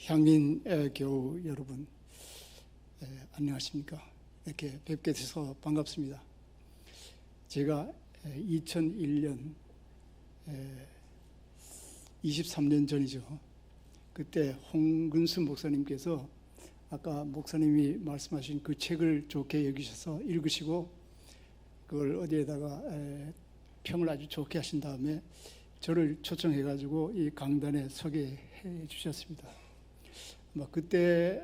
향린 교우 여러분, 안녕하십니까? 이렇게 뵙게 돼서 반갑습니다. 제가 2001년 23년 전이죠. 그때 홍근수 목사님께서 아까 목사님이 말씀하신 그 책을 좋게 여기셔서 읽으시고 그걸 어디에다가 평을 아주 좋게 하신 다음에 저를 초청해가지고 이 강단에 서게 해 주셨습니다. 그때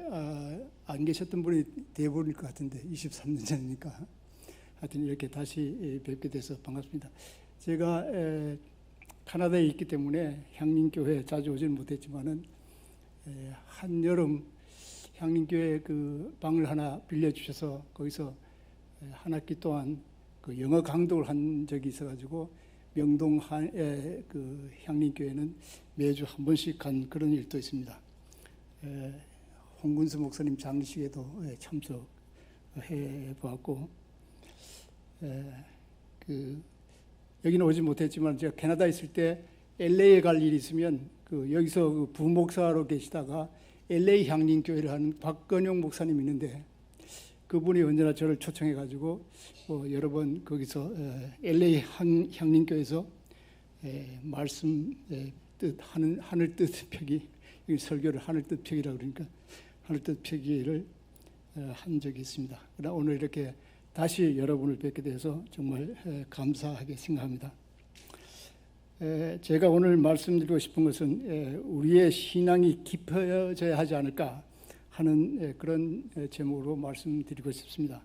안 계셨던 분이 대부분일 것 같은데 23년 전이니까 하여튼 이렇게 다시 뵙게 돼서 반갑습니다. 제가 캐나다에 있기 때문에 향림교회 자주 오지는 못했지만은 한여름 향림교회 그 방을 하나 빌려주셔서 거기서 한 학기 동안 그 영어 강독을 한 적이 있어가지고 명동 그 향림교회는 매주 한 번씩 간 그런 일도 있습니다. 홍근수 목사님 장례식에도 참석해 보았고, 여기는 오지 못했지만 제가 캐나다에 있을 때 LA에 갈 일이 있으면 여기서 그 부목사로 계시다가 LA 향림교회를 하는 박건용 목사님이 있는데 그분이 언제나 저를 초청해 가지고 여러 번 거기서 LA 향림교회에서 말씀 뜻 하늘 뜻 펴기, 설교를 하늘 뜻 펴기라고 그러니까 하늘 뜻 펴기를 한 적이 있습니다. 그러나 오늘 이렇게 다시 여러분을 뵙게 돼서 정말 감사하게 생각합니다. 제가 오늘 말씀드리고 싶은 것은 우리의 신앙이 깊어져야 하지 않을까 하는 그런 제목으로 말씀드리고 싶습니다.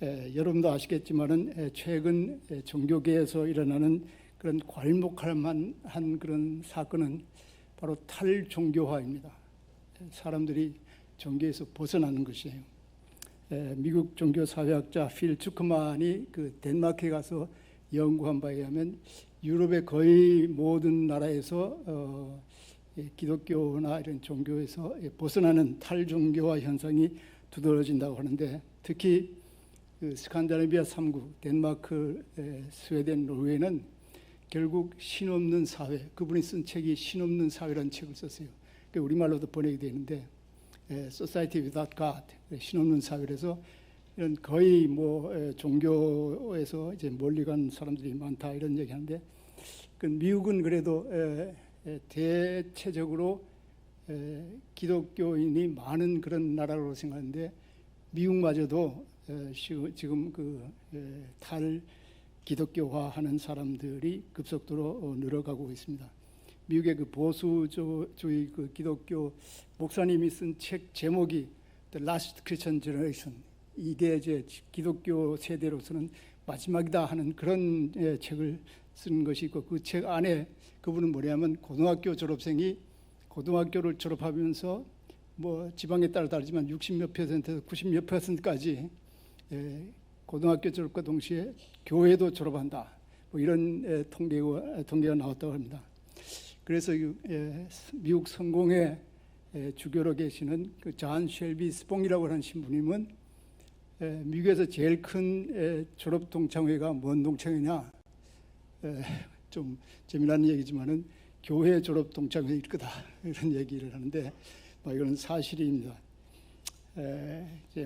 여러분도 아시겠지만은 최근 종교계에서 일어나는 그런 괄목할 만한 그런 사건은 바로 탈종교화입니다. 사람들이 종교에서 벗어나는 것이에요. 미국 종교사회학자 필 주크만이 그 덴마크에 가서 연구한 바에 의하면 유럽의 거의 모든 나라에서 기독교나 이런 종교에서 벗어나는 탈종교화 현상이 두드러진다고 하는데 특히 그 스칸디나비아 3국 덴마크, 스웨덴, 노르웨이는 결국 신없는 사회, 그분이 쓴 책이 신없는 사회라는 책을 썼어요. 우리말로도 번역이 되는데 Society Without God, 신없는 사회라서 이런 거의 종교에서 이제 멀리 간 사람들이 많다 이런 얘기하는데 미국은 그래도 대체적으로 기독교인이 많은 그런 나라로 생각하는데 미국마저도 지금 탈 기독교화하는 사람들이 급속도로 늘어가고 있습니다. 미국의 그 보수주의 그 기독교 목사님이 쓴 책 제목이 The Last Christian Generation, 이게 이제 기독교 세대로서는 마지막이다 하는 그런 책을 쓴 것이 있고 그 책 안에 그분은 뭐냐면 고등학교 졸업생이 고등학교를 졸업하면서 지방에 따라 다르지만 60몇 %에서 90몇 %까지 고등학교 졸업과 동시에 교회도 졸업한다. 이런 통계가 나왔다고 합니다. 그래서 미국 성공의 주교로 계시는 그 잔 쉘비 스봉이라고 하는 신부님은 미국에서 제일 큰 졸업 동창회가 뭔 동창회냐? 좀 재미난 얘기지만은 교회 졸업 동창회일 거다 이런 얘기를 하는데 이건 사실입니다.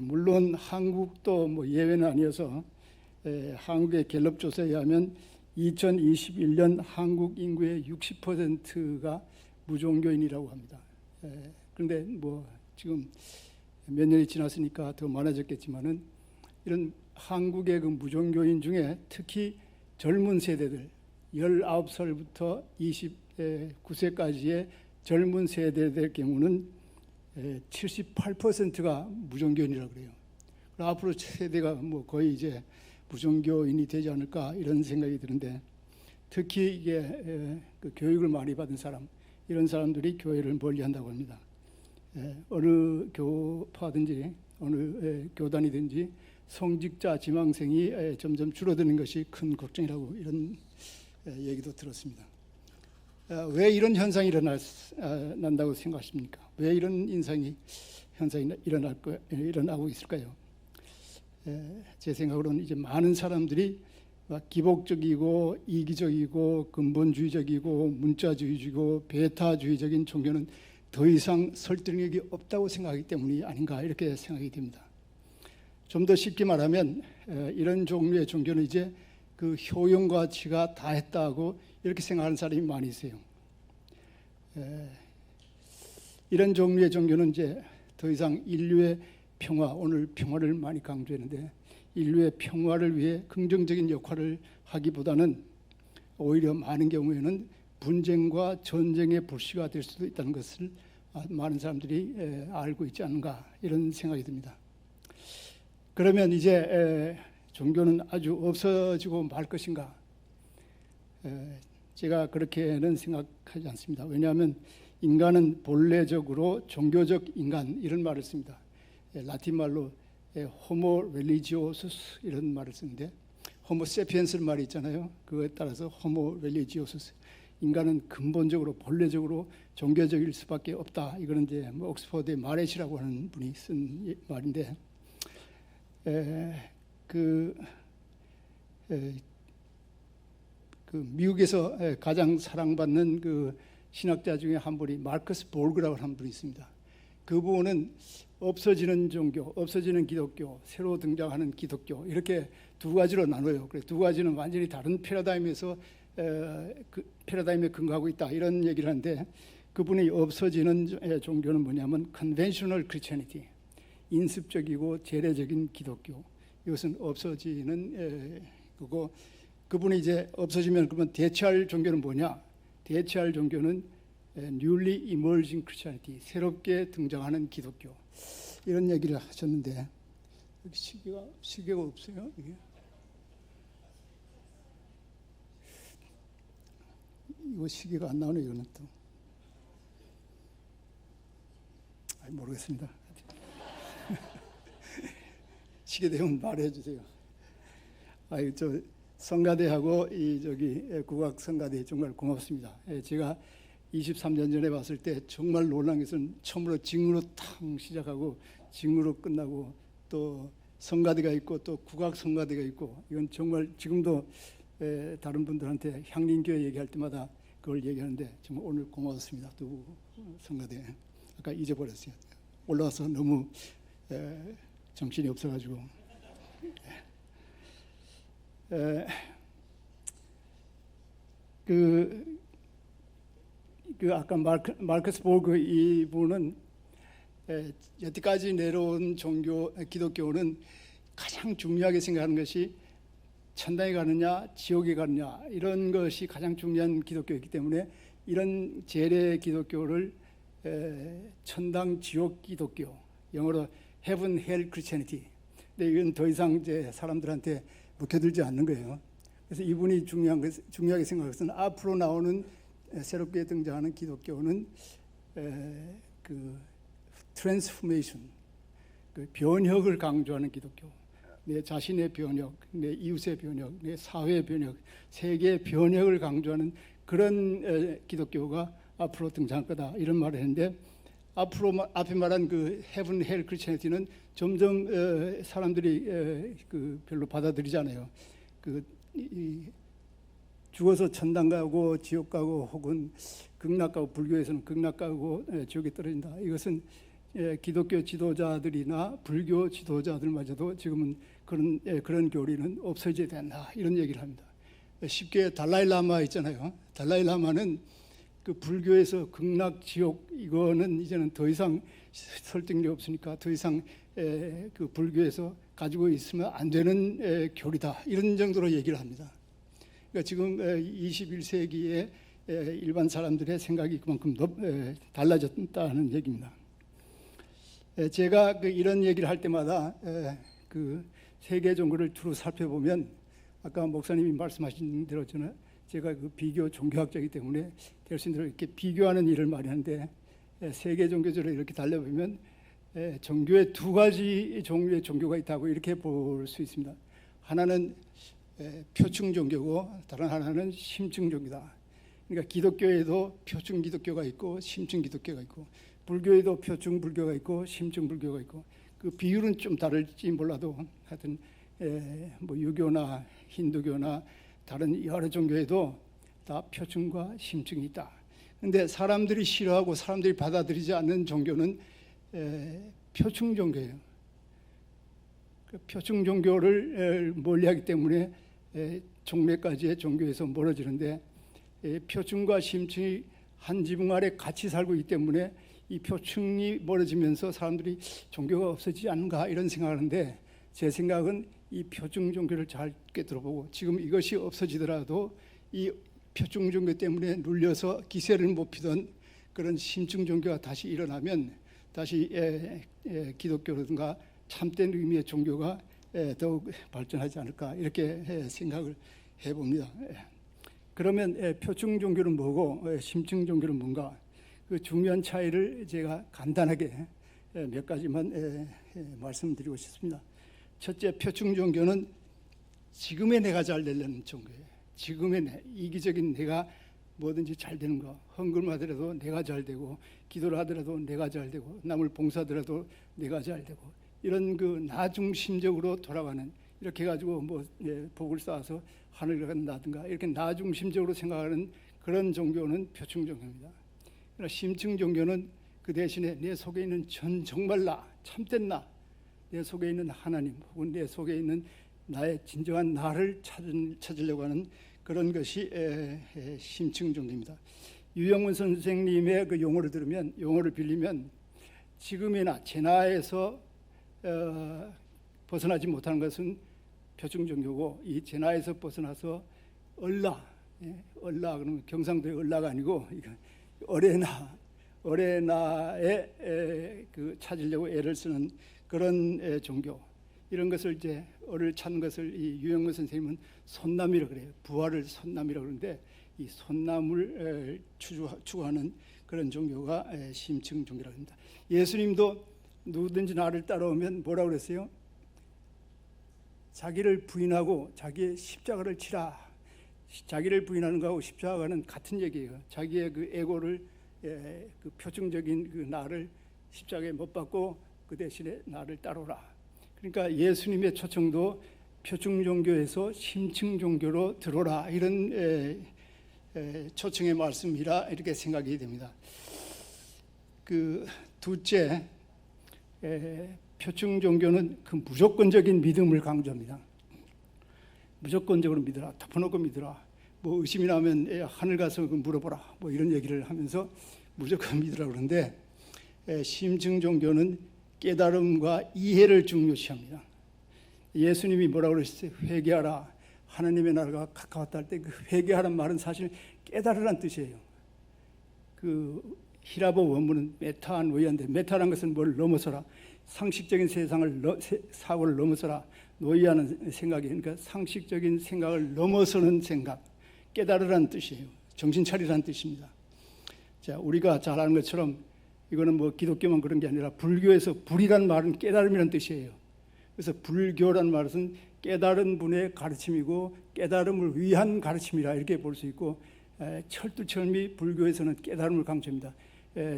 물론 한국도 예외는 아니어서 한국의 갤럽 조사에 의하면 2021년 한국 인구의 60%가 무종교인이라고 합니다. 그런데 지금 몇 년이 지났으니까 더 많아졌겠지만은 이런 한국의 그 무종교인 중에 특히 젊은 세대들 19살부터 29세까지의 젊은 세대들 경우는 78%가 무종교인이라고 그래요. 앞으로 세대가 거의 이제 무종교인이 되지 않을까 이런 생각이 드는데 특히 이게 그 교육을 많이 받은 사람 이런 사람들이 교회를 멀리한다고 합니다. 어느 교파든지 어느 교단이든지 성직자 지망생이 점점 줄어드는 것이 큰 걱정이라고 이런 얘기도 들었습니다. 왜 이런 현상이 일어난다고 생각하십니까? 왜 이런 현상이 일어나고 있을까요? 제 생각으로는 이제 많은 사람들이 기복적이고 이기적이고 근본주의적이고 문자주의적이고 배타주의적인 종교는 더 이상 설득력이 없다고 생각하기 때문이 아닌가 이렇게 생각이 됩니다. 좀 더 쉽게 말하면 이런 종류의 종교는 이제 그 효용 가치가 다했다고 이렇게 생각하는 사람이 많이 있어요. 이런 종류의 종교는 이제 더 이상 인류의 평화, 오늘 평화를 많이 강조했는데 인류의 평화를 위해 긍정적인 역할을 하기보다는 오히려 많은 경우에는 분쟁과 전쟁의 불씨가 될 수도 있다는 것을 많은 사람들이 알고 있지 않은가 이런 생각이 듭니다. 그러면 이제 종교는 아주 없어지고 말 것인가? 제가 그렇게는 생각하지 않습니다. 왜냐하면 인간은 본래적으로 종교적 인간 이런 말을 씁니다. 라틴 말로 호모 렐리지오수스 이런 말을 쓰는데 호모 세피엔스 말이 있잖아요. 그거에 따라서 호모 렐리지오수스 인간은 근본적으로 본래적으로 종교적일 수밖에 없다. 이거는 이제 뭐 옥스퍼드의 마렛이라고 하는 분이 쓴 말인데 그 미국에서 가장 사랑받는 그 신학자 중에 한 분이 마커스 볼그라고 하는 분이 있습니다. 그분은 없어지는 종교, 없어지는 기독교, 새로 등장하는 기독교 이렇게 두 가지로 나눠요. 그래서 두 가지는 완전히 다른 패러다임에서 그 패러다임에 근거하고 있다 이런 얘기를 하는데 그분이 없어지는 종교는 뭐냐면 conventional Christianity, 인습적이고 재래적인 기독교 이것은 없어지는 거고 그분이 이제 없어지면 그러면 대체할 종교는 뭐냐? 대체할 종교는 newly emerging Christianity, 새롭게 등장하는 기독교 이런 얘기를 하셨는데 여기 시계가 없어요. 이게 이거 시계가 안 나오네. 이거는 또 모르겠습니다. 시계 되면 말해 주세요. 저 성가대하고 이 저기 국악 성가대 정말 고맙습니다. 제가 23년 전에 봤을 때 정말 놀란 것은 처음으로 징으로 탁 시작하고 징으로 끝나고 또 성가대가 있고 또 국악 성가대가 있고 이건 정말 지금도 다른 분들한테 향림교회 얘기할 때마다 그걸 얘기하는데 정말 오늘 고마웠습니다. 또 성가대 아까 잊어버렸어요. 올라와서 너무 정신이 없어가지고 아까 마커스 볼그 이분은 여태까지 내려온 종교 기독교는 가장 중요하게 생각하는 것이 천당에 가느냐 지옥에 가느냐 이런 것이 가장 중요한 기독교이기 때문에 이런 재래 기독교를 천당 지옥 기독교 영어로 heaven hell Christianity 근데 이건 더 이상 이제 사람들한테 묵혀들지 않는 거예요. 그래서 이분이 중요하게 생각한 것은 앞으로 나오는 새롭게 등장하는 기독교는 그 트랜스포메이션, 그 변혁을 강조하는 기독교. 내 자신의 변혁, 내 이웃의 변혁, 내 사회의 변혁, 세계의 변혁을 강조하는 그런 기독교가 앞으로 등장할 거다 이런 말을 했는데 앞으로 앞에 말한 그 헤븐 헬 크리스천리티는 점점 사람들이 그 별로 받아들이지 않아요. 죽어서 천당 가고 지옥 가고 혹은 극락 가고 불교에서는 극락 가고 지옥에 떨어진다. 이것은 기독교 지도자들이나 불교 지도자들마저도 지금은 그런 교리는 없어져야 된다 이런 얘기를 합니다. 쉽게 달라이라마 있잖아요. 달라이라마는 그 불교에서 극락 지옥 이거는 이제는 더 이상 설득력 없으니까 더 이상 그 불교에서 가지고 있으면 안 되는 교리다 이런 정도로 얘기를 합니다. 그러니까 지금 21세기의 일반 사람들의 생각이 그만큼 달라졌다는 얘기입니다. 제가 이런 얘기를 할 때마다 그 세계 종교를 두루 살펴보면 아까 목사님이 말씀하신 대로 제가 그 비교 종교학자이기 때문에 될 수 있는 대로 이렇게 비교하는 일을 많이 하는데 세계 종교적으로 이렇게 달려보면 종교에 두 가지 종류의 종교가 있다고 이렇게 볼 수 있습니다. 하나는 표층 종교고 다른 하나는 심층 종교다. 그러니까 기독교에도 표층 기독교가 있고 심층 기독교가 있고 불교에도 표층 불교가 있고 심층 불교가 있고 그 비율은 좀 다를지 몰라도 하여튼 뭐 유교나 힌두교나 다른 여러 종교에도 다 표층과 심층이 있다. 근데 사람들이 싫어하고 사람들이 받아들이지 않는 종교는 표충 종교예요. 그 표충 종교를 멀리하기 때문에 종몇 가지의 종교에서 멀어지는데, 표충과 심층이 한 지붕 아래 같이 살고 있기 때문에 이 표충이 멀어지면서 사람들이 종교가 없어지지 않는가 이런 생각을 하는데, 제 생각은 이 표충 종교를 잘 들어보고, 지금 이것이 없어지더라도 이 표충 종교 때문에 눌려서 기세를 못 피던 그런 심층 종교가 다시 일어나면 다시 기독교라든가 참된 의미의 종교가 더욱 발전하지 않을까 이렇게 생각을 해봅니다. 그러면 표충 종교는 뭐고 심층 종교는 뭔가, 그 중요한 차이를 제가 간단하게 몇 가지만 말씀드리고 싶습니다. 첫째, 표충 종교는 지금의 내가 잘 되려는 종교예요. 지금의 이기적인 내가 뭐든지 잘 되는 거, 헌금하더라도 내가 잘 되고, 기도를 하더라도 내가 잘 되고, 남을 봉사하더라도 내가 잘 되고, 이런 그 나 중심적으로 돌아가는, 이렇게 해가지고 뭐 복을 쌓아서 하늘을 간다든가 이렇게 나 중심적으로 생각하는 그런 종교는 표충 종교입니다. 그러나 심층 종교는 그 대신에 내 속에 있는 정말 나, 참된 나, 내 속에 있는 하나님 혹은 내 속에 있는 나의 진정한 나를 찾으려고 하는 그런 것이 심층 종교입니다. 유영문 선생님의 그 용어를 들으면, 용어를 빌리면, 지금의 나, 제 나에서 벗어나지 못하는 것은 표충 종교고, 이 제 나에서 벗어나서 얼라, 얼라 그러면 경상도의 얼라가 아니고 어레나에 그 찾으려고 애를 쓰는 그런 종교, 이런 것을 이제 얼을 찾는 것을 이 유영문 선생님은 손남이라 그래요. 부활을 손남이라 그러는데, 이 손남을 추구하는 그런 종교가 심층 종교라고 합니다. 예수님도 누구든지 나를 따라오면 뭐라고 그랬어요? 자기를 부인하고 자기의 십자가를 치라. 자기를 부인하는 거하고 십자가는 같은 얘기예요. 자기의 그 에고를, 그 표충적인 그 나를 십자가에 못 박고 그 대신에 나를 따르라. 그러니까 예수님의 초청도 표충 종교에서 심층 종교로 들어오라, 이런 초청의 말씀이라 이렇게 생각이 됩니다. 그 둘째, 표충 종교는 그 무조건적인 믿음을 강조합니다. 무조건적으로 믿어라, 덮어놓고 믿어라, 뭐 의심이 나면 하늘 가서 물어보라, 뭐 이런 얘기를 하면서 무조건 믿으라 그러는데, 심층 종교는 깨달음과 이해를 중요시합니다. 예수님이 뭐라고 그러셨어요? 회개하라, 하나님의 나라가 가까웠다 할 때 그 회개하라는 말은 사실 깨달으란 뜻이에요. 그 히라보 원문은 메타노이아인데, 메타라는 것은 뭘 넘어서라, 상식적인 사고를 넘어서라, 노이아는 생각이, 그러니까 상식적인 생각을 넘어서는 생각, 깨달으란 뜻이에요. 정신 차리라는 뜻입니다. 자, 우리가 잘 아는 것처럼 이거는 뭐 기독교만 그런 게 아니라 불교에서 불이란 말은 깨달음이란 뜻이에요. 그래서 불교란 말은 깨달은 분의 가르침이고 깨달음을 위한 가르침이라 이렇게 볼 수 있고, 철두철미 불교에서는 깨달음을 강조합니다.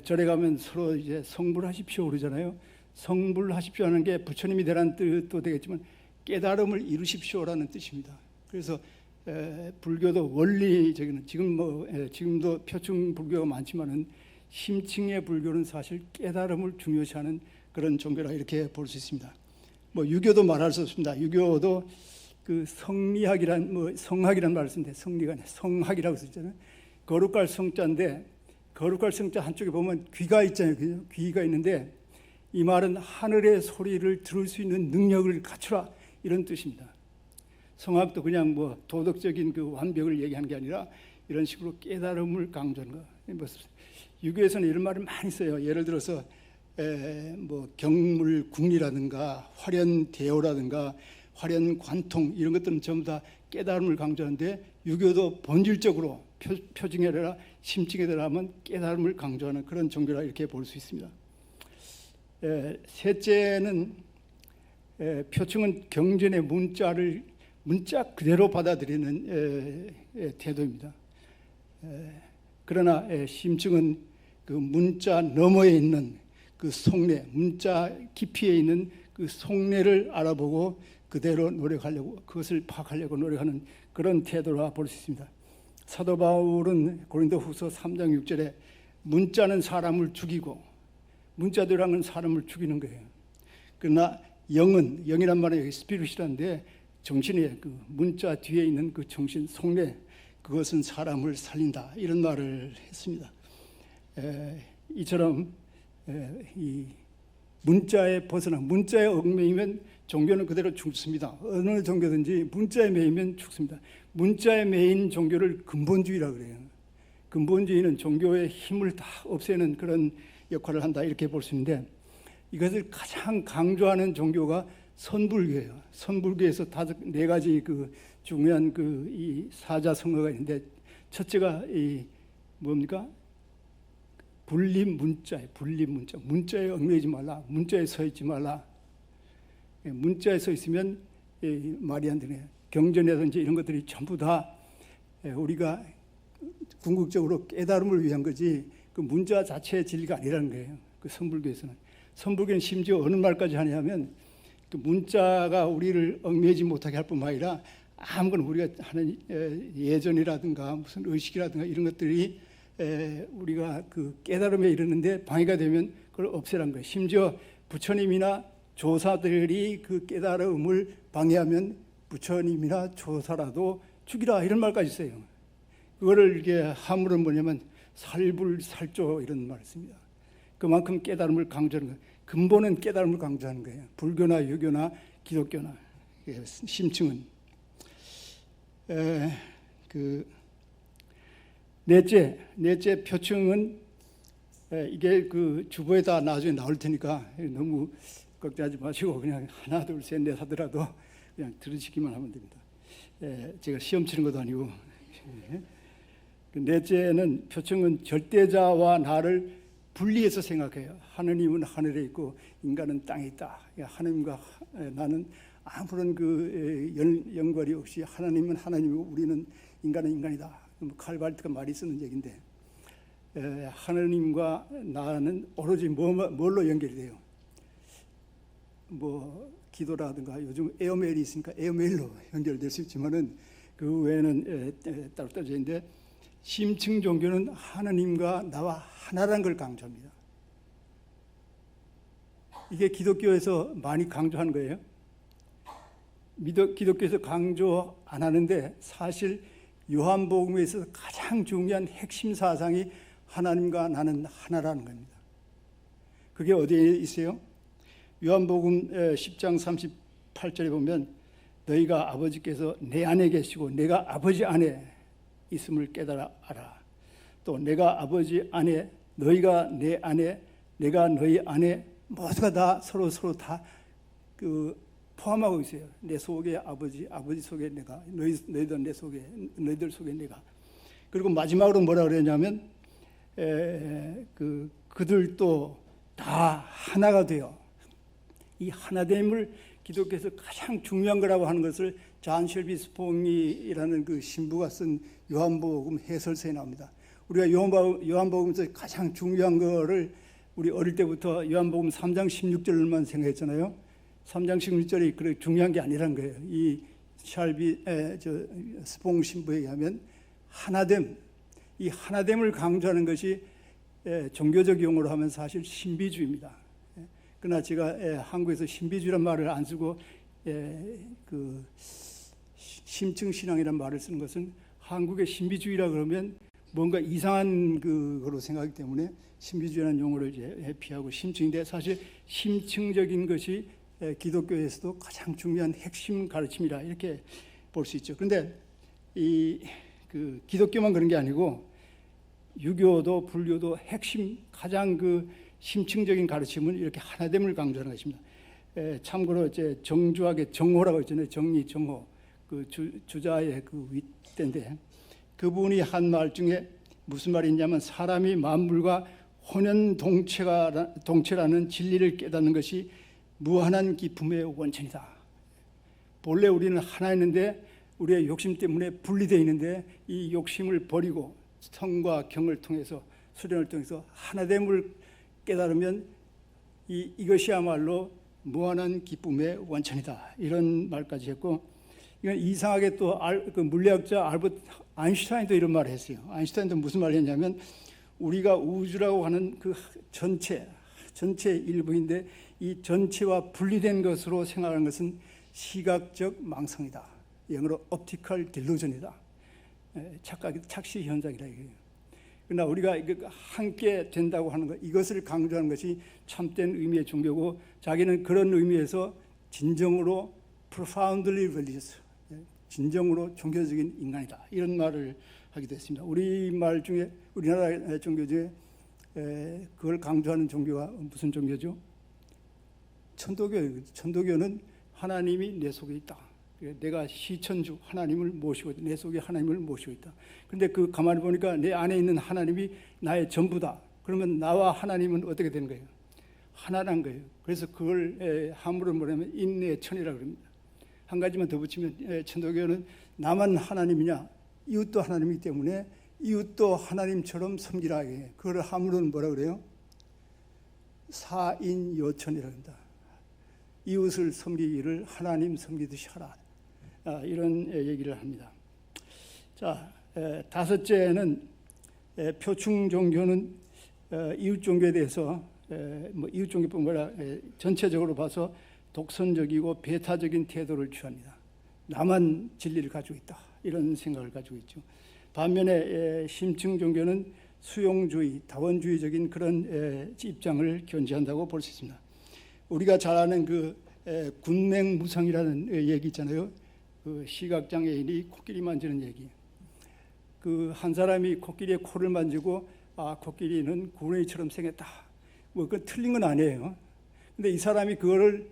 절에 가면 서로 이제 성불하십시오 그러잖아요. 성불하십시오 하는 게 부처님이 되라는 뜻도 되겠지만 깨달음을 이루십시오라는 뜻입니다. 그래서 불교도 원리적인, 지금도 표충 불교가 많지만은 심층의 불교는 사실 깨달음을 중요시하는 그런 종교라 이렇게 볼 수 있습니다. 뭐 유교도 말할 수 없습니다. 유교도 그 성학이란 말을 쓰는데, 성리가 아니라 성학이라고 쓰잖아요. 거룩할 성자인데, 거룩할 성자 한쪽에 보면 귀가 있잖아요. 그죠? 귀가 있는데, 이 말은 하늘의 소리를 들을 수 있는 능력을 갖추라, 이런 뜻입니다. 성학도 그냥 뭐 도덕적인 그 완벽을 얘기하는 게 아니라 이런 식으로 깨달음을 강조하는 거. 유교에서는 이런 말을 많이 써요. 예를 들어서 뭐 경물궁리라든가 화련대오라든가 화련관통, 이런 것들은 전부 다 깨달음을 강조하는데, 유교도 본질적으로 표징에 대라 심층에 대라 하면 깨달음을 강조하는 그런 종교라 이렇게 볼 수 있습니다. 셋째는 표충은 경전의 문자 그대로 받아들이는 태도입니다. 그러나 심층은 그 문자 너머에 있는 그 속내, 문자 깊이에 있는 그 속내를 알아보고 그대로 노력하려고, 그것을 파악하려고 노력하는 그런 태도라 볼 수 있습니다. 사도 바울은 고린도후서 3장 6절에 문자는 사람을 죽이고, 문자들이라는 건 사람을 죽이는 거예요. 그러나 영이란 말은 스피릿이라는데 정신의 그 문자 뒤에 있는 그 정신 속내, 그것은 사람을 살린다, 이런 말을 했습니다. 이처럼 이 문자에 벗어나, 문자에 얽매이면 종교는 그대로 죽습니다. 어느 종교든지 문자에 매이면 죽습니다. 문자에 매인 종교를 근본주의라고 그래요. 근본주의는 종교의 힘을 다 없애는 그런 역할을 한다, 이렇게 볼 수 있는데, 이것을 가장 강조하는 종교가 선불교예요. 선불교에서 네 가지 그 중요한 그 이 사자성어가 있는데, 첫째가 이 뭡니까? 분립 문자에, 분립 문자. 문자에 얽매이지 말라. 문자에 서 있지 말라. 문자에 서 있으면 말이 안 되네. 경전이라든지 이런 것들이 전부 다 우리가 궁극적으로 깨달음을 위한 거지, 그 문자 자체의 진리가 아니라는 거예요. 그 선불교에서는. 선불교는 심지어 어느 말까지 하냐면, 그 문자가 우리를 얽매이지 못하게 할 뿐만 아니라 아무거나 우리가 하는 예전이라든가 무슨 의식이라든가 이런 것들이 우리가 그 깨달음에 이르는데 방해가 되면 그걸 없애라는 거예요. 심지어 부처님이나 조사들이 그 깨달음을 방해하면 부처님이나 조사라도 죽이라, 이런 말까지 있어요. 그거를 이게 함으로는 뭐냐면 살불살조, 이런 말을 씁니다. 그만큼 깨달음을 강조하는 거예요. 근본은 깨달음을 강조하는 거예요. 불교나 유교나 기독교나. 심층은 그 넷째 표층은 이게 그 주보에다 나중에 나올 테니까 너무 걱정하지 마시고 그냥 하나 둘 셋 넷 하더라도 그냥 들으시기만 하면 됩니다. 제가 시험 치는 것도 아니고. 넷째는 표층은 절대자와 나를 분리해서 생각해요. 하느님은 하늘에 있고 인간은 땅에 있다. 하느님과 나는 아무런 그 연관이 없이 하나님은 하나님이고 우리는 인간은 인간이다. 칼발트가 많이 쓰는 얘기인데, 하느님과 나는 오로지 뭘로 연결이 돼요? 뭐 기도라든가 요즘 에어메일이 있으니까 에어메일로 연결될 수 있지만은 그 외에는 따로 떨어져 있는데, 심층 종교는 하느님과 나와 하나라는 걸 강조합니다. 이게 기독교에서 많이 강조하는 거예요. 기독교에서 강조 안 하는데 사실 요한복음에서 가장 중요한 핵심 사상이 하나님과 나는 하나라는 겁니다. 그게 어디에 있어요? 요한복음 10장 38절에 보면 너희가 아버지께서 내 안에 계시고 내가 아버지 안에 있음을 깨달아 알아. 또 내가 아버지 안에 너희가 내 안에 내가 너희 안에 모두가 다 서로 다 그 포함하고 있어요. 내 속에 아버지 속에 내가, 너희들 내 속에, 너희들 속에 내가. 그리고 마지막으로 뭐라 그랬냐면 그들도 다 하나가 되어, 이 하나됨을 기독교에서 가장 중요한 거라고 하는 것을 존 쉘비 스퐁이라는 그 신부가 쓴 요한복음 해설서에 나옵니다. 우리가 요한복음에서 가장 중요한 거를 우리 어릴 때부터 요한복음 3장 16절만 생각했잖아요. 3장 16절이 그렇게 중요한 게 아니라는 거예요. 이 샬비 스퐁 신부에 의하면 하나됨, 이 하나됨을 강조하는 것이 종교적 용어로 하면 사실 신비주의입니다. 그러나 제가 한국에서 신비주의란 말을 안 쓰고 그 심층신앙이라는 말을 쓰는 것은, 한국의 신비주의라 그러면 뭔가 이상한 그거로 생각하기 때문에 신비주의라는 용어를 이제 피하고 심층인데, 사실 심층적인 것이 기독교에서도 가장 중요한 핵심 가르침이라 이렇게 볼 수 있죠. 그런데 그 기독교만 그런 게 아니고 유교도 불교도 핵심 가장 그 심층적인 가르침은 이렇게 하나됨을 강조하는 것입니다. 참고로 이제 정주학의 정호라고 있잖아요. 정리 정호, 그 주자의 그 윗대인데, 그분이 한 말 중에 무슨 말이 있냐면, 사람이 만물과 혼연동체라는 진리를 깨닫는 것이 무한한 기쁨의 원천이다. 본래 우리는 하나였는데 우리의 욕심 때문에 분리되어 있는데, 이 욕심을 버리고 성과 경을 통해서, 수련을 통해서 하나됨을 깨달으면 이것이야말로 무한한 기쁨의 원천이다. 이런 말까지 했고, 이건 이상하게 또 그 물리학자 알버트 아인슈타인도 이런 말을 했어요. 아인슈타인도 무슨 말을 했냐면 우리가 우주라고 하는 그 전체 일부인데 이 전체와 분리된 것으로 생각하는 것은 시각적 망상이다. 영어로 optical delusion이다. 착시 현상이다 이거예요. 그러나 우리가 함께 된다고 하는 것, 이것을 강조하는 것이 참된 의미의 종교고, 자기는 그런 의미에서 진정으로 profoundly religious, 진정으로 종교적인 인간이다, 이런 말을 하기도 했습니다. 우리말 중에, 우리나라 종교 중에 그걸 강조하는 종교가 무슨 종교죠? 천도교예요. 천도교는 하나님이 내 속에 있다. 내가 시천주 하나님을 모시고 내 속에 하나님을 모시고 있다. 그런데 그 가만히 보니까 내 안에 있는 하나님이 나의 전부다. 그러면 나와 하나님은 어떻게 되는 거예요? 하나란 거예요. 그래서 그걸 한문으로 뭐냐면 인내천이라고 합니다. 한 가지만 더 붙이면 천도교는 나만 하나님이냐, 이웃도 하나님이기 때문에 이웃도 하나님처럼 섬기라. 그걸 한문으로는 뭐라 그래요? 사인요천이라고 합니다. 이웃을 섬기기를 하나님 섬기듯이 하라. 이런 얘기를 합니다. 자, 다섯째는 표충 종교는 이웃 종교에 대해서 이웃 종교뿐만 아니라 전체적으로 봐서 독선적이고 배타적인 태도를 취합니다. 나만 진리를 가지고 있다, 이런 생각을 가지고 있죠. 반면에 심층 종교는 수용주의, 다원주의적인 그런 입장을 견지한다고 볼 수 있습니다. 우리가 잘 아는 그 군맹무상이라는 얘기 있잖아요. 그 시각장애인이 코끼리 만지는 얘기. 그 한 사람이 코끼리의 코를 만지고 코끼리는 구렁이처럼 생겼다. 뭐 그건 틀린 건 아니에요. 근데 이 사람이 그거를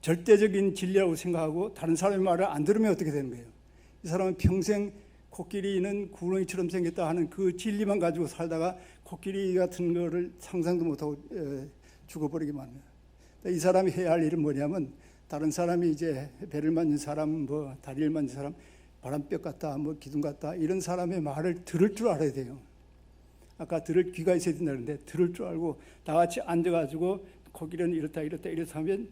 절대적인 진리라고 생각하고 다른 사람의 말을 안 들으면 어떻게 되는 거예요? 이 사람은 평생 코끼리는 구렁이처럼 생겼다 하는 그 진리만 가지고 살다가 코끼리 같은 거를 상상도 못하고 죽어버리기만 합니다. 이 사람이 해야 할 일은 뭐냐면, 다른 사람이 이제 배를 만진 사람, 뭐 다리를 만진 사람, 바람뼈 같다, 뭐 기둥 같다, 이런 사람의 말을 들을 줄 알아야 돼요. 아까 들을 귀가 있어야 된다는데 들을 줄 알고 다 같이 앉아가지고 코끼리는 이렇다 하면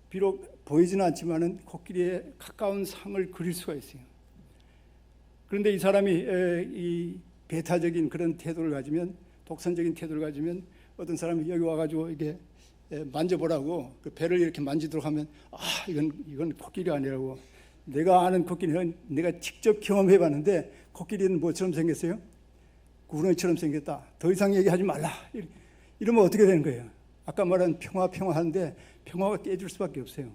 비록 보이지는 않지만은 코끼리에 가까운 상을 그릴 수가 있어요. 그런데 이 사람이 이 배타적인 그런 태도를 가지면, 독선적인 태도를 가지면, 어떤 사람이 여기 와가지고 이게 만져보라고 그 배를 이렇게 만지도록 하면 이건 코끼리 아니라고. 내가 아는 코끼리는 내가 직접 경험해봤는데 코끼리는 뭐처럼 생겼어요? 구렁이처럼 생겼다. 더 이상 얘기하지 말라. 이러면 어떻게 되는 거예요? 아까 말한 평화 하는데 평화가 깨질 수밖에 없어요.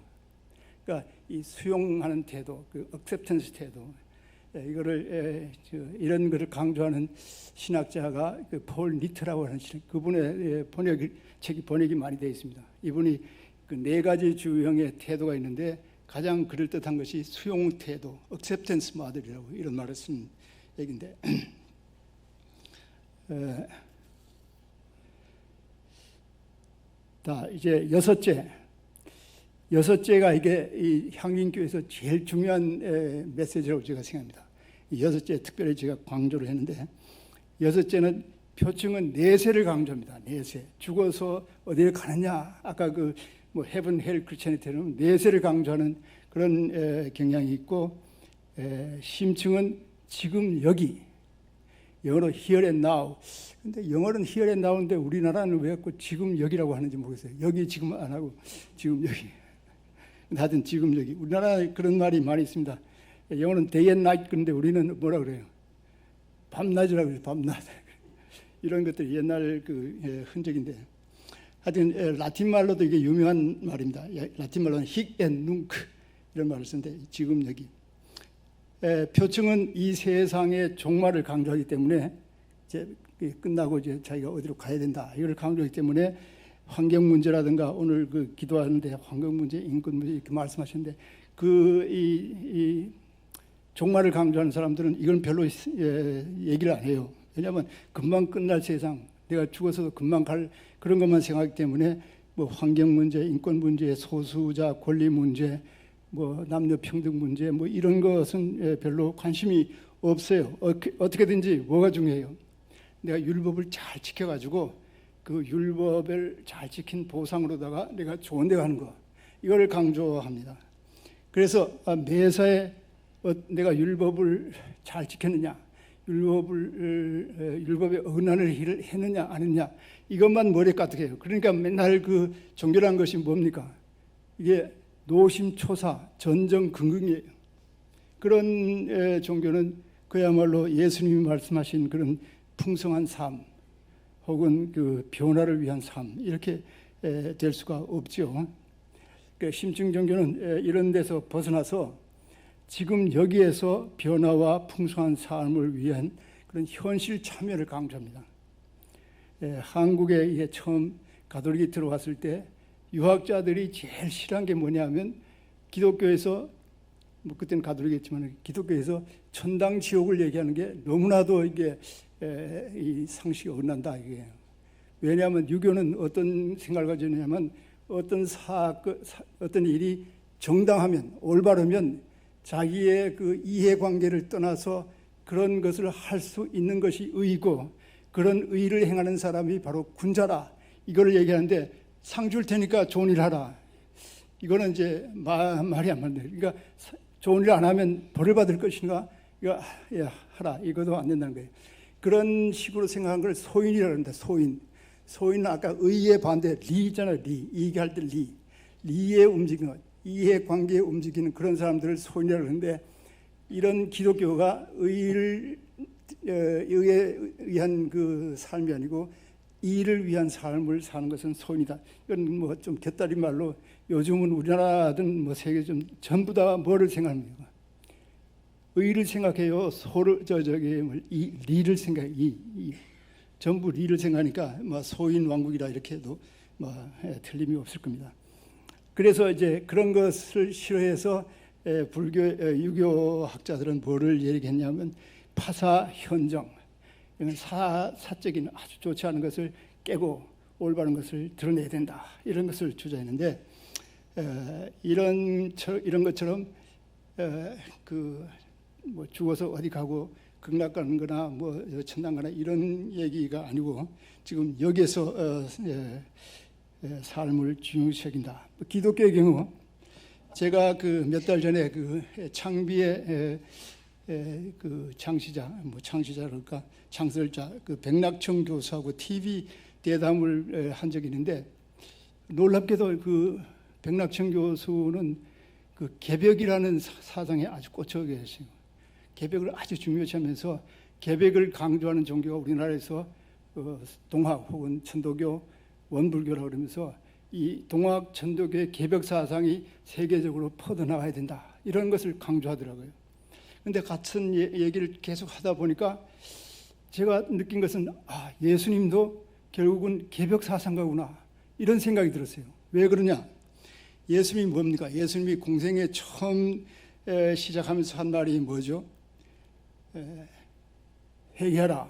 그러니까 이 수용하는 태도, 그 acceptance 태도, 이거를 이런 것을 강조하는 신학자가 그 폴 니트라고 하는 그분의 책이 번역이 많이 되어 있습니다. 이분이 그 네 가지 주형의 태도가 있는데 가장 그럴듯한 것이 수용 태도, acceptance model이라고 이런 말을 쓴 얘기인데, 자 이제 여섯째가 이게 이 향림교에서 제일 중요한 메시지라고 제가 생각합니다. 이 여섯째 특별히 제가 강조를 했는데, 여섯째는 표층은 내세를 강조합니다. 내세. 죽어서 어디에 가느냐. 아까 그 뭐 헤븐 헬 크리스천이테는 내세를 강조하는 그런 경향이 있고, 심층은 지금 여기. 영어로 here and now. 근데 영어는 here and now인데 우리나라는 왜 자꾸 지금 여기라고 하는지 모르겠어요. 여기 지금 안 하고 지금 여기. 하여튼 지금 여기. 우리나라에 그런 말이 많이 있습니다. 영어는 day and night, 그런데 우리는 뭐라 그래요? 밤낮이라고 그래요. 밤낮. 이런 것들이 옛날 그 흔적인데, 하여튼 라틴 말로도 이게 유명한 말입니다. 라틴 말로는 hic et nunc 이런 말을 쓰는데, 지금 여기. 표층은 이 세상의 종말을 강조하기 때문에 이제 끝나고 이제 자기가 어디로 가야 된다, 이걸 강조하기 때문에 환경 문제라든가, 오늘 그 기도하는데 환경 문제, 인권 문제 이렇게 말씀하시는데, 이 종말을 강조하는 사람들은 이건 별로 얘기를 안 해요. 왜냐하면 금방 끝날 세상, 내가 죽어서도 금방 갈 그런 것만 생각하기 때문에 뭐 환경 문제, 인권 문제, 소수자 권리 문제, 뭐 남녀 평등 문제, 뭐 이런 것은 별로 관심이 없어요. 어떻게든지 뭐가 중요해요? 내가 율법을 잘 지켜가지고 그 율법을 잘 지킨 보상으로다가 내가 좋은 데 가는 거, 이걸 강조합니다. 그래서 매사에 내가 율법을 잘 지켰느냐, 율법의 언한을 했느냐 안 했느냐, 이것만 머리에 까득해요. 그러니까 맨날 그 종교라는 것이 뭡니까? 이게 노심초사, 전전긍긍이에요. 그런 종교는 그야말로 예수님이 말씀하신 그런 풍성한 삶 혹은 그 변화를 위한 삶, 이렇게 될 수가 없죠. 그러니까 심층 종교는 이런 데서 벗어나서 지금 여기에서 변화와 풍성한 삶을 위한 그런 현실 참여를 강조합니다. 한국에 처음 가톨릭이 들어왔을 때 유학자들이 제일 싫어한 게 뭐냐면 기독교에서, 뭐 그때는 가톨릭이었지만 기독교에서 천당 지옥을 얘기하는 게 너무나도 이게 이 상식이 어긋난다 이게. 왜냐하면 유교는 어떤 생각을 가지냐면 어떤 일이 정당하면, 올바르면 자기의 그 이해관계를 떠나서 그런 것을 할 수 있는 것이 의이고, 그런 의를 행하는 사람이 바로 군자라, 이걸 얘기하는데 상 줄 테니까 좋은 일 하라, 이거는 이제 말이 안 맞네. 그러니까 좋은 일 안 하면 벌을 받을 것인가, 이거 하라, 이것도 안 된다는 거예요. 그런 식으로 생각한 걸 소인이라고 합니다. 소인은 아까 의의 반대 리잖아요. 얘기할 때 리에 움직이는 것, 이해관계에 움직이는 그런 사람들을 소인이라고 하는데, 이런 기독교가 의에 의한 그 삶이 아니고 이를 위한 삶을 사는 것은 소인이다. 이건 뭐 좀 곁다리 말로 요즘은 우리나라든 뭐 세계 좀 전부 다 뭐를 생각합니까? 의를 생각해요. 리를 생각해. 전부 리를 생각하니까 뭐 소인 왕국이라 이렇게 해도 뭐 틀림이 없을 겁니다. 그래서 이제 그런 것을 싫어해서 유교 학자들은 뭐를 얘기했냐면 파사 현정, 사적인 아주 좋지 않은 것을 깨고 올바른 것을 드러내야 된다, 이런 것을 주장했는데, 이런 것처럼 뭐 죽어서 어디 가고 극락 가는 거나 뭐 천당 가나 이런 얘기가 아니고, 지금 여기에서 삶을 중요시한다. 기독교의 경우 제가 그 몇 달 전에 그 창비의 그 창시자랄까 창설자 그 백낙청 교수하고 TV 대담을 한 적이 있는데, 놀랍게도 그 백낙청 교수는 그 개벽이라는 사상에 아주 꽂혀 계시고, 개벽을 아주 중요시하면서 개벽을 강조하는 종교가 우리나라에서 동학 혹은 천도교, 원불교라고 그러면서 이 동학 천도교의 개벽 사상이 세계적으로 퍼져나가야 된다, 이런 것을 강조하더라고요. 그런데 같은 얘기를 계속 하다 보니까 제가 느낀 것은 예수님도 결국은 개벽 사상가구나, 이런 생각이 들었어요. 왜 그러냐? 예수님이 뭡니까? 예수님이 공생에 처음 시작하면서 한 말이 뭐죠? 회개하라,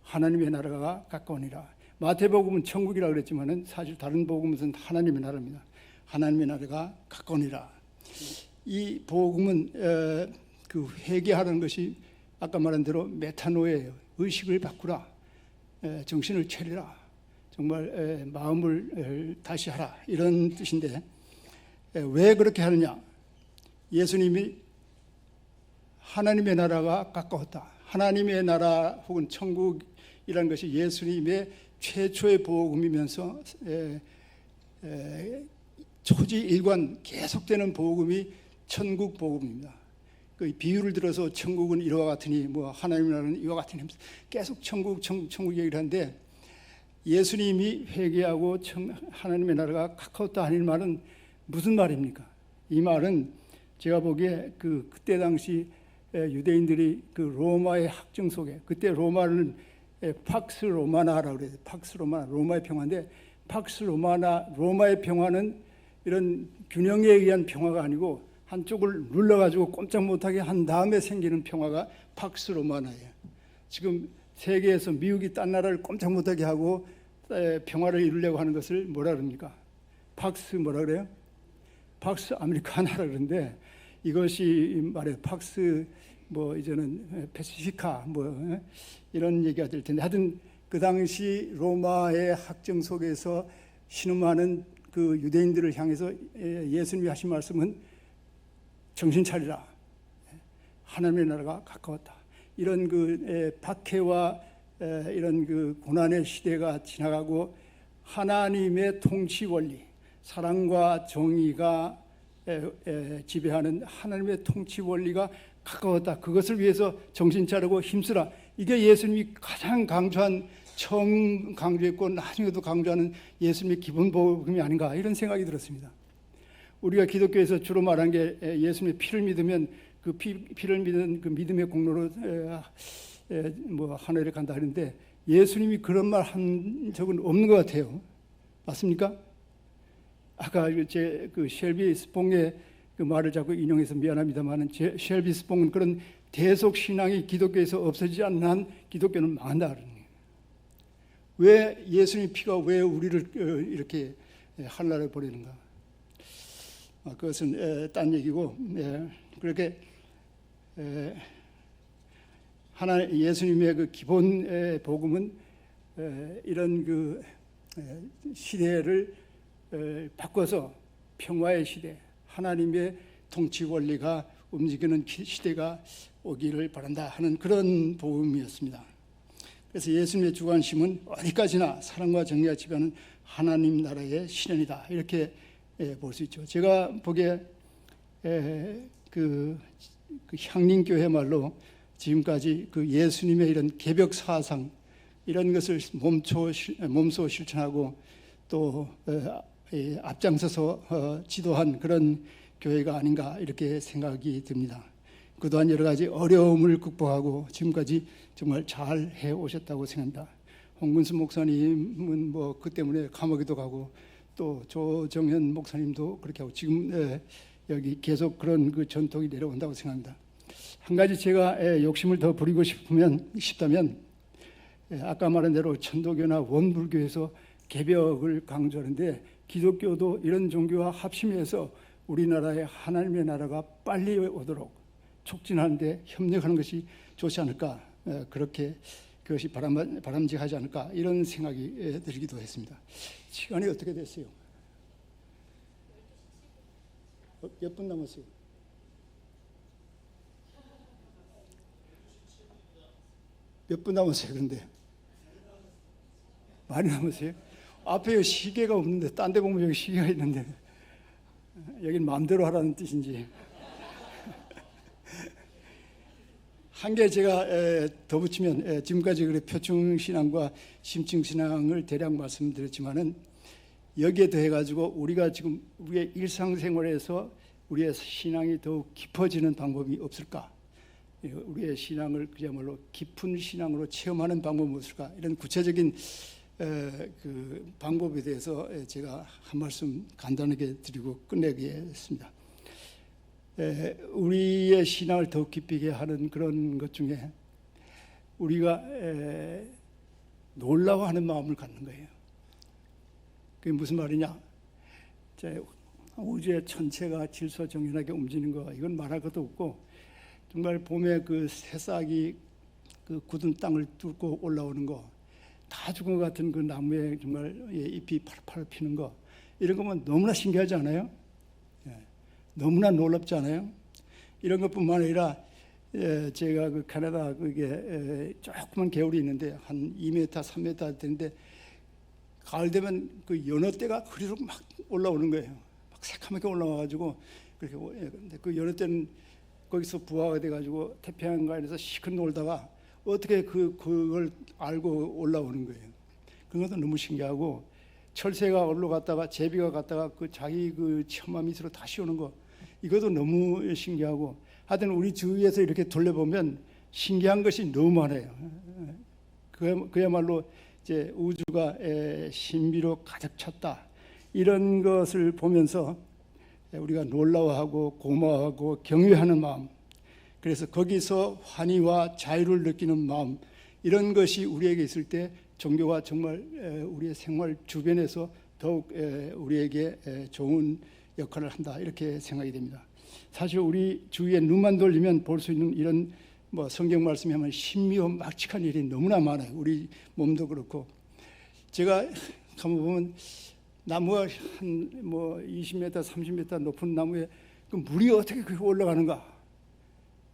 하나님의 나라가 가까우니라. 마태복음은 천국이라고 그랬지만은 사실 다른 복음은 하나님의 나라입니다. 하나님의 나라가 가까우니라. 이 복음은 그 회개하라는 것이 아까 말한 대로 메타노예요. 의식을 바꾸라, 정신을 차리라, 정말 마음을 다시 하라, 이런 뜻인데, 왜 그렇게 하느냐? 예수님이 하나님의 나라가 가까웠다. 하나님의 나라 혹은 천국이라는 것이 예수님의 최초의 복음이면서 초지일관 계속되는 복음이 천국 복음입니다. 그 비유를 들어서 천국은 이와 같으니 뭐 하나님의 나라는 이와 같으니 계속 천국 얘기를 하는데, 예수님이 회개하고 하나님의 나라가 가까웠다 하는 말은 무슨 말입니까? 이 말은 제가 보기에 그때 당시 유대인들이 그 로마의 학정 속에, 그때 로마는 팍스 로마나라고 그래요. 팍스 로마나, 로마의 평화인데, 팍스 로마나, 로마의 평화는 이런 균형에 의한 평화가 아니고 한쪽을 눌러가지고 꼼짝 못하게 한 다음에 생기는 평화가 팍스 로마나예요. 지금 세계에서 미국이 딴 나라를 꼼짝 못하게 하고 평화를 이루려고 하는 것을 뭐라 그럽니까? 팍스 뭐라 그래요? 팍스 아메리카나라 그러는데, 이것이 말해 팍스 뭐 이제는 패시피카 뭐 이런 얘기가 될 텐데, 하여튼 그 당시 로마의 학정 속에서 신음하는 그 유대인들을 향해서 예수님이 하신 말씀은 정신 차리라, 하나님의 나라가 가까웠다. 이런 그 박해와 이런 그 고난의 시대가 지나가고 하나님의 통치 원리, 사랑과 정의가 지배하는 하나님의 통치 원리가 가까웠다. 그것을 위해서 정신 차리고 힘쓰라. 이게 예수님이 가장 강조한, 처음 강조했고 나중에도 강조하는 예수님의 기본 복음이 아닌가, 이런 생각이 들었습니다. 우리가 기독교에서 주로 말한 게 예수님의 피를 믿으면 그 피를 믿는 그 믿음의 공로로 뭐 하늘에 간다 하는데, 예수님이 그런 말 한 적은 없는 것 같아요. 맞습니까? 아까 제 그 셸비 스퐁의 그 말을 자꾸 인용해서 미안합니다만은, 셸비 스퐁은 그런 대속 신앙이 기독교에서 없어지지 않는 한 기독교는 망한다 그러는 거예요. 왜 예수님 피가 왜 우리를 이렇게 한나라에 보내는가? 그것은 딴 얘기고, 그렇게 예수님의 그 기본 복음은 이런 그 시대를 바꿔서 평화의 시대, 하나님의 통치 원리가 움직이는 시대가 오기를 바란다 하는 그런 복음이었습니다. 그래서 예수님의 주관심은 어디까지나 사랑과 정의가 지배하는 하나님 나라의 실현이다, 이렇게 볼 수 있죠. 제가 보기에 그 향림교회 말로 지금까지 그 예수님의 이런 개벽 사상, 이런 것을 몸소 실천하고 또 앞장서서 지도한 그런 교회가 아닌가, 이렇게 생각이 듭니다. 그동안 여러 가지 어려움을 극복하고 지금까지 정말 잘 해오셨다고 생각합니다. 홍근수 목사님은 뭐 그 때문에 감옥에도 가고, 또 조정현 목사님도 그렇게 하고, 지금 여기 계속 그런 그 전통이 내려온다고 생각합니다. 한 가지 제가 욕심을 더 부리고 싶다면, 아까 말한 대로 천도교나 원불교에서 개벽을 강조하는데, 기독교도 이런 종교와 합심해서 우리나라의 하나님의 나라가 빨리 오도록 촉진하는 데 협력하는 것이 좋지 않을까, 그렇게 그것이 바람직하지 않을까, 이런 생각이 들기도 했습니다. 시간이 어떻게 됐어요? 몇 분 남았어요? 몇 분 남았어요? 그런데 많이 남았어요? 앞에 시계가 없는데, 딴 데 보면 여기 시계가 있는데, 여긴 마음대로 하라는 뜻인지. 한 개 제가 더 붙이면, 지금까지 그래 표충신앙과 심층신앙을 대략 말씀드렸지만은, 여기에 더해가지고 우리가 지금 우리의 일상생활에서 우리의 신앙이 더욱 깊어지는 방법이 없을까? 우리의 신앙을 그야말로 깊은 신앙으로 체험하는 방법이 없을까? 이런 구체적인 그 방법에 대해서 제가 한 말씀 간단하게 드리고 끝내겠습니다. 우리의 신앙을 더 깊게 하는 그런 것 중에 우리가 놀라워하는 마음을 갖는 거예요. 그게 무슨 말이냐? 우주의 전체가 질서정연하게 움직이는 거, 이건 말할 것도 없고, 정말 봄에 그 새싹이 그 굳은 땅을 뚫고 올라오는 거, 다 죽은 것 같은 그 나무에 정말 잎이 파릇파릇 피는 거, 이런 거면 너무나 신기하지 않아요? 너무나 놀랍지 않아요? 이런 것뿐만 아니라 제가 그 캐나다 그게 조그만 개울이 있는데 한 2m, 3m 되는데, 가을 되면 그 연어떼가 흐리로 막 올라오는 거예요. 막 새카맣게 올라와가지고, 그렇게. 근데 그 연어떼는 거기서 부화가 돼가지고 태평양가에서 시큰 놀다가 어떻게 그걸 알고 올라오는 거예요. 그것도 너무 신기하고, 철새가 올라갔다가 제비가 갔다가 그 자기 그 처마 밑으로 다시 오는 거, 이것도 너무 신기하고, 하여튼 우리 주위에서 이렇게 돌려보면 신기한 것이 너무 많아요. 그야말로 이제 우주가 신비로 가득 찼다, 이런 것을 보면서 우리가 놀라워하고 고마워하고 경외하는 마음, 그래서 거기서 환희와 자유를 느끼는 마음, 이런 것이 우리에게 있을 때 종교가 정말 우리의 생활 주변에서 더욱 우리에게 좋은 역할을 한다, 이렇게 생각이 됩니다. 사실 우리 주위에 눈만 돌리면 볼 수 있는 이런 뭐 성경 말씀에 하면 신비와 막직한 일이 너무나 많아요. 우리 몸도 그렇고. 제가 가만 보면 나무가 한 뭐 20m, 30m 높은 나무에 그 물이 어떻게 그렇게 올라가는가?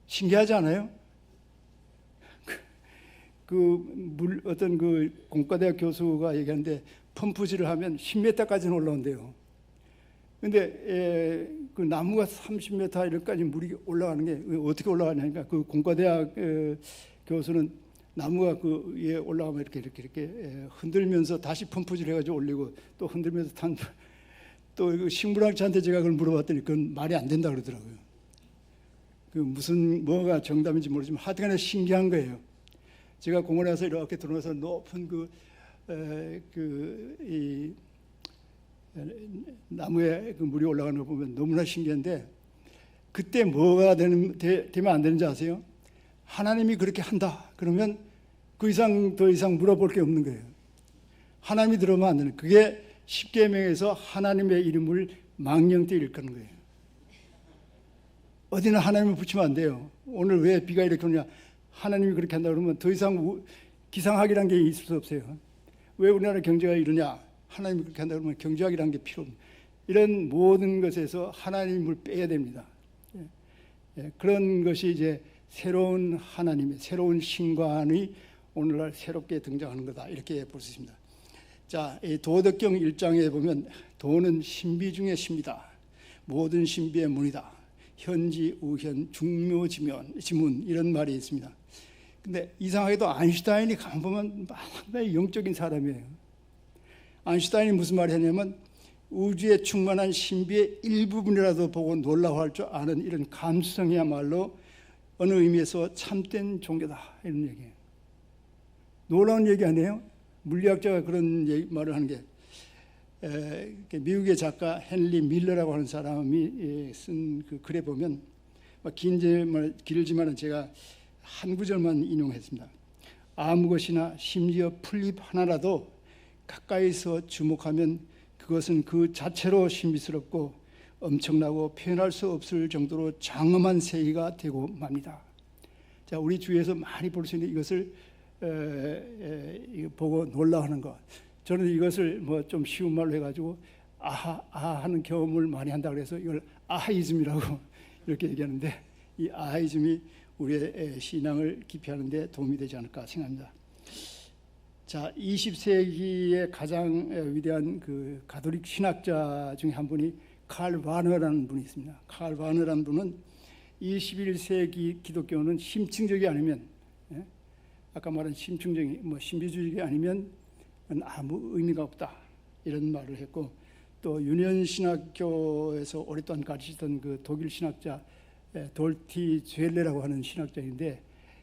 신기하지 않아요? 어떤 그 공과대학 교수가 얘기하는데 펌프질을 하면 10m까지는 올라온대요. 근데 그 나무가 30m 이렇게까지 물이 올라가는 게 어떻게 올라가냐니까 그 공과대학 교수는 나무가 그 위에 올라가면 이렇게 흔들면서 다시 펌프질 해가지고 올리고 또 흔들면서 또 식물학자한테 제가 그걸 물어봤더니 그건 말이 안 된다 그러더라고요. 그 무슨 뭐가 정답인지 모르지만 하여튼간에 신기한 거예요. 제가 공원에 가서 이렇게 들어가서 높은 이 나무에 그 물이 올라가는 거 보면 너무나 신기한데 그때 뭐가 되면 안 되는지 아세요? 하나님이 그렇게 한다 그러면 그 이상 더 이상 물어볼 게 없는 거예요. 하나님이 들어오면 안 되는 그게 십계명에서 하나님의 이름을 망령되 일컫는 거예요. 어디나 하나님을 붙이면 안 돼요. 오늘 왜 비가 이렇게 오냐? 하나님이 그렇게 한다 그러면 더 이상 기상학이라는 게 있을 수 없어요. 왜 우리나라 경제가 이러냐? 하나님이 그렇게 한다 그러면 경제학이라는 게 필요 없는 이런 모든 것에서 하나님을 빼야 됩니다. 그런 것이 이제 새로운 하나님의 새로운 신관이 오늘날 새롭게 등장하는 거다 이렇게 볼 수 있습니다. 자, 이 도덕경 1장에 보면 도는 신비 중의 신비다. 모든 신비의 문이다. 현지, 우현, 중묘지문 이런 말이 있습니다. 근데 이상하게도 아인슈타인이 가만 보면 상당히 영적인 사람이에요. 아인슈타인이 무슨 말을 했냐면 우주에 충만한 신비의 일부분이라도 보고 놀라워할 줄 아는 이런 감수성이야말로 어느 의미에서 참된 종교다 이런 얘기예요. 놀라운 얘기 아니에요? 물리학자가 그런 말을 하는 게 미국의 작가 헨리 밀러라고 하는 사람이 쓴 그 글에 보면 길지만 제가 한 구절만 인용했습니다. 아무 것이나 심지어 풀잎 하나라도 가까이서 주목하면 그것은 그 자체로 신비스럽고 엄청나고 표현할 수 없을 정도로 장엄한 세계가 되고 맙니다. 자, 우리 주위에서 많이 볼 수 있는 이것을 보고 놀라워하는 것. 저는 이것을 뭐 좀 쉬운 말로 해가지고 아하 하는 경험을 많이 한다 그래서 이걸 아하이즘이라고 이렇게 얘기하는데 이 아하이즘이 우리의 신앙을 깊이하는 데 도움이 되지 않을까 생각합니다. 자, 20세기의 가장 위대한 그 가톨릭 신학자 중에 한 분이 칼 바너라는 분이 있습니다. 칼 바너라는 분은 21세기 기독교는 심층적이 아니면 아까 말한 심층적인 신비주의가 아니면 아무 의미가 없다 이런 말을 했고 또 유년신학교에서 오랫동안 가르치던 그 독일 신학자 돌티 쥘레라고 하는 신학자인데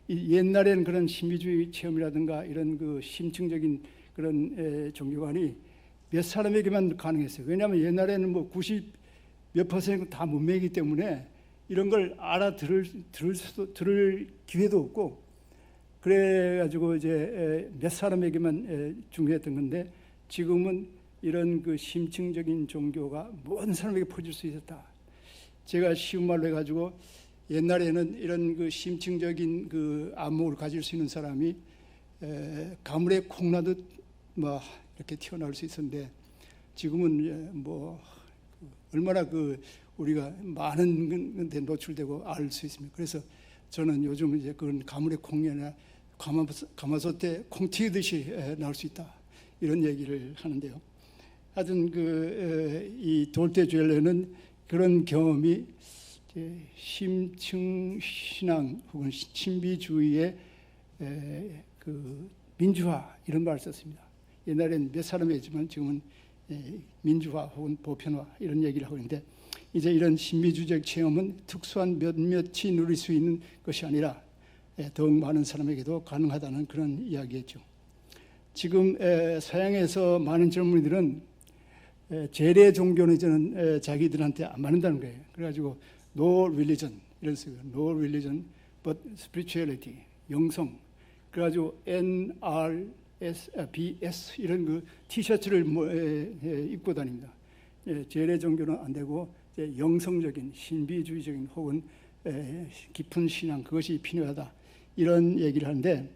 옛날에는 그런 신비주의 체험이라든가 이런 그 심층적인 그런 종교관이 몇 사람에게만 가능했어요. 왜냐하면 옛날에는 뭐 90몇 퍼센트 다 문명이기 때문에 이런 걸 들을 기회도 없고 그래가지고 이제 몇 사람에게만 중요했던 건데 지금은 이런 그 심층적인 종교가 모든 사람에게 퍼질 수 있었다. 제가 쉬운 말로 해가지고 옛날에는 이런 그 심층적인 그 안목을 가질 수 있는 사람이 가물에 콩나듯 뭐 이렇게 튀어나올 수 있었는데 지금은 뭐 얼마나 그 우리가 많은 데 노출되고 알 수 있습니다. 그래서 저는 요즘 이제 그런 가물에 콩이나 가마솥에 콩 튀듯이 나올 수 있다 이런 얘기를 하는데요. 하여튼 이 돌테 쥘레는 그런 경험이 심층 신앙 혹은 신비주의의 그 민주화 이런 말을 썼습니다. 옛날에는 몇 사람이 했지만 지금은 민주화 혹은 보편화 이런 얘기를 하고 있는데 이제 이런 신비주의적 체험은 특수한 몇몇이 누릴 수 있는 것이 아니라 더욱 많은 사람에게도 가능하다는 그런 이야기였죠. 지금 서양에서 많은 젊은이들은 재래 종교는 저는 자기들한테 안 맞는다는 거예요. 그래가지고 No religion 이런 식으로 No religion but spirituality 영성 그래가지고 NRBS 이런 그 티셔츠를 입고 다닙니다. 재래 종교는 안 되고 영성적인 신비주의적인 혹은 깊은 신앙 그것이 필요하다 이런 얘기를 하는데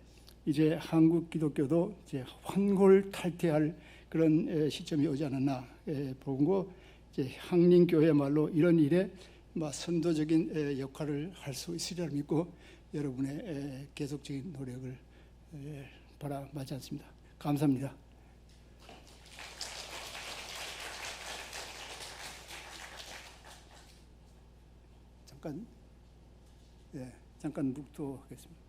이제 한국 기독교도 이제 환골탈태할 그런 시점이 오지 않았나 보고 이제 한림교회야말로 이런 일에 선도적인 역할을 할 수 있으리라 믿고 여러분의 계속적인 노력을 바라마지 않습니다. 감사합니다. 잠깐 묵도하겠습니다.